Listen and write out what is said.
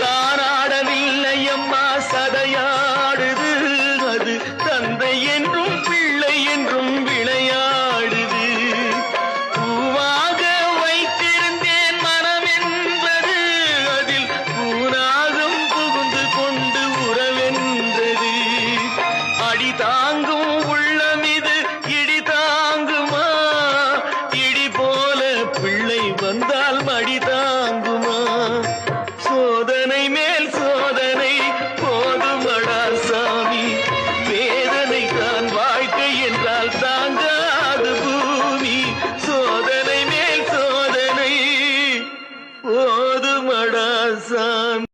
தாராடவில்லை அம்மா சதையாடுது, அது தந்தை என்றும் பிள்ளை என்றும் விளையாடுது. பூவாக வைத்திருந்தேன் மனம் என்பது, அதில் பூனாகம் புகுந்து கொண்டு உறவென்றது. அடி தாங்கும் உள்ளம் இது இடி தாங்குமா? இடி போல பிள்ளை வந்தால் மடி தாங்குமா? சோதனை மேல் சோதனை போதுமடா சாமி, வேதனை தான் வாழ்க்கை என்றால் தாங்காது பூமி. சோதனை மேல் சோதனை போதுமடா சாமி.